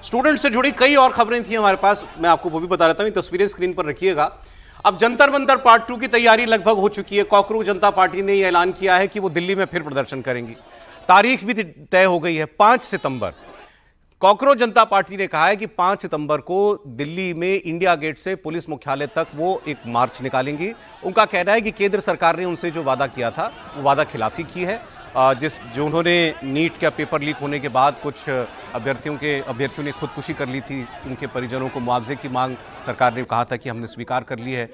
Student से जुड़ी कई और खबरें थी हमारे पास, मैं आपको वो भी बता देता हूं। तस्वीरें स्क्रीन पर रखिएगा। अब जंतर मंतर पार्ट 2 की तैयारी लगभग हो चुकी है। कॉकरोच जनता पार्टी ने यह ऐलान किया है कि वो दिल्ली में फिर प्रदर्शन करेंगी। तारीख भी तय हो गई है, 5 सितंबर। कॉकरोच जनता पार्टी ने कहा है कि 5 सितंबर को दिल्ली में इंडिया गेट से पुलिस मुख्यालय तक वो एक मार्च निकालेंगी। उनका कहना है कि केंद्र सरकार ने उनसे जो वादा किया था वो वादा खिलाफी की है। जो उन्होंने नीट का पेपर लीक होने के बाद कुछ अभ्यर्थियों ने खुदकुशी कर ली थी, उनके परिजनों को मुआवजे की मांग सरकार ने कहा था कि हमने स्वीकार कर ली है।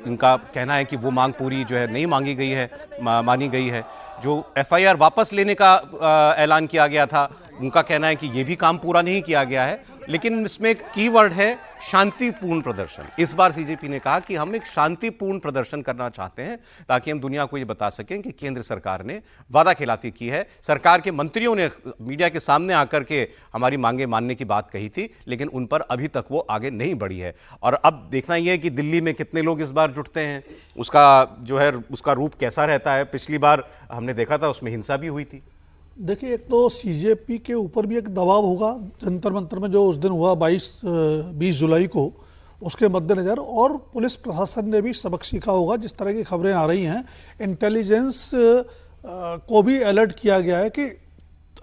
इनका कहना है कि वो मांग पूरी जो है नहीं मांगी गई है, मानी गई है। जो एफआईआर वापस लेने का ऐलान किया गया था, उनका कहना है कि ये भी काम पूरा नहीं किया गया है। लेकिन इसमें एक कीवर्ड है शांतिपूर्ण प्रदर्शन। इस बार सीजेपी ने कहा कि हम एक शांतिपूर्ण प्रदर्शन करना चाहते हैं ताकि हम दुनिया को ये बता सकें कि केंद्र सरकार ने वादा खिलाफी की है। सरकार के मंत्रियों ने मीडिया के सामने आकर के हमारी मांगे मानने की बात कही थी, लेकिन उन पर अभी तक वो आगे नहीं बढ़ी है। और अब देखना यह है कि दिल्ली में कितने लोग इस बार जुटते हैं, उसका रूप कैसा रहता है। पिछली बार हमने देखा था उसमें हिंसा भी हुई थी। देखिए, एक तो सीजेपी के ऊपर भी एक दबाव होगा जंतर मंतर में जो उस दिन हुआ 20 जुलाई को, उसके मद्देनज़र, और पुलिस प्रशासन ने भी सबक सीखा होगा। जिस तरह की खबरें आ रही हैं, इंटेलिजेंस को भी अलर्ट किया गया है कि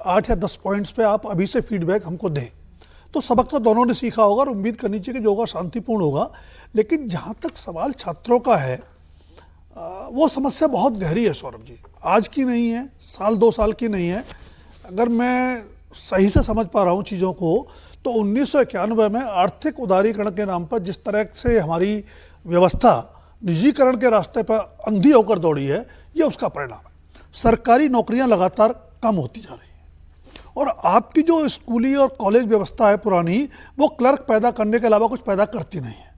8 या 10 पॉइंट्स पे आप अभी से फीडबैक हमको दें। तो सबक तो दोनों ने सीखा होगा और उम्मीद करनी चाहिए कि जो होगा शांतिपूर्ण होगा। लेकिन जहाँ तक सवाल छात्रों का है, वो समस्या बहुत गहरी है सौरभ जी, आज की नहीं है, साल 2 साल की नहीं है। अगर मैं सही से समझ पा रहा हूँ चीज़ों को, तो 1991 में आर्थिक उदारीकरण के नाम पर जिस तरह से हमारी व्यवस्था निजीकरण के रास्ते पर अंधी होकर दौड़ी है, ये उसका परिणाम है। सरकारी नौकरियां लगातार कम होती जा रही हैं और आपकी जो स्कूली और कॉलेज व्यवस्था है पुरानी, वो क्लर्क पैदा करने के अलावा कुछ पैदा करती नहीं है।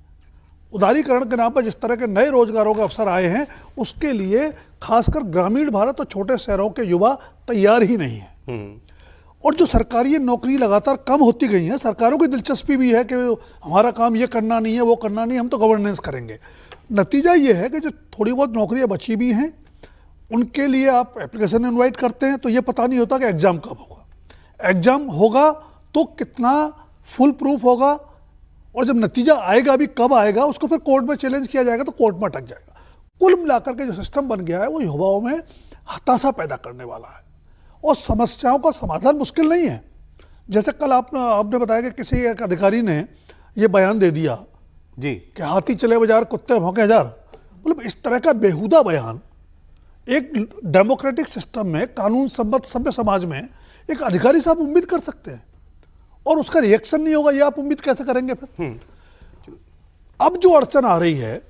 उदारीकरण के नाम पर जिस तरह के नए रोजगारों के अवसर आए हैं, उसके लिए खासकर ग्रामीण भारत और छोटे शहरों के युवा तैयार ही नहीं है। और जो सरकारी नौकरी लगातार कम होती गई हैं, सरकारों की दिलचस्पी भी है कि हमारा काम ये करना नहीं है, वो करना नहीं है, हम तो गवर्नेंस करेंगे। नतीजा ये है कि जो थोड़ी बहुत नौकरियां बची भी हैं, उनके लिए आप एप्लीकेशन इन्वाइट करते हैं, तो ये पता नहीं होता कि एग्ज़ाम कब होगा। एग्ज़ाम होगा तो कितना फुल प्रूफ होगा, और जब नतीजा आएगा भी कब आएगा, उसको फिर कोर्ट में चैलेंज किया जाएगा तो कोर्ट में अटक जाएगा। कुल मिलाकर के जो सिस्टम बन गया है, वो युवाओं में हताशा पैदा करने वाला है और समस्याओं का समाधान मुश्किल नहीं है। जैसे कल आपने बताया कि किसी एक अधिकारी ने ये बयान दे दिया जी कि हाथी चले बाजार कुत्ते भौंके हजार। मतलब इस तरह का बेहुदा बयान एक डेमोक्रेटिक सिस्टम में, कानून सम्मत सभ्य समाज में एक अधिकारी साहब उम्मीद कर सकते हैं और उसका रिएक्शन नहीं होगा, ये आप उम्मीद कैसे करेंगे फिर? अब जो अड़चन आ रही है,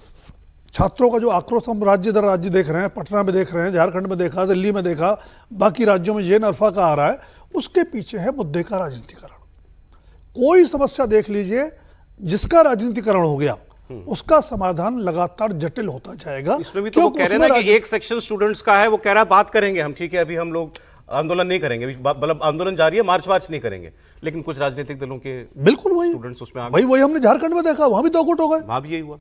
छात्रों का जो आक्रोश हम राज्य दर राज्य देख रहे हैं, पटना में देख रहे हैं, झारखंड में देखा, दिल्ली में देखा, बाकी राज्यों में जेन अल्फा का आ रहा है, उसके पीछे है मुद्दे का राजनीतिकरण। कोई समस्या देख लीजिए, जिसका राजनीतिकरण हो गया उसका समाधान लगातार जटिल होता जाएगा। इसमें भी तो वो कह रहे हैं ना कि एक सेक्शन स्टूडेंट्स का है, वो कह रहा है बात करेंगे हम, ठीक है, अभी हम लोग आंदोलन नहीं करेंगे, मतलब आंदोलन जारी है, मार्च नहीं करेंगे। लेकिन कुछ राजनीतिक दलों के बिल्कुल वही स्टूडेंट्स उसमें वही हमने झारखंड में देखा, वहां भी 2 गुट हो गए, वहां भी यही हुआ।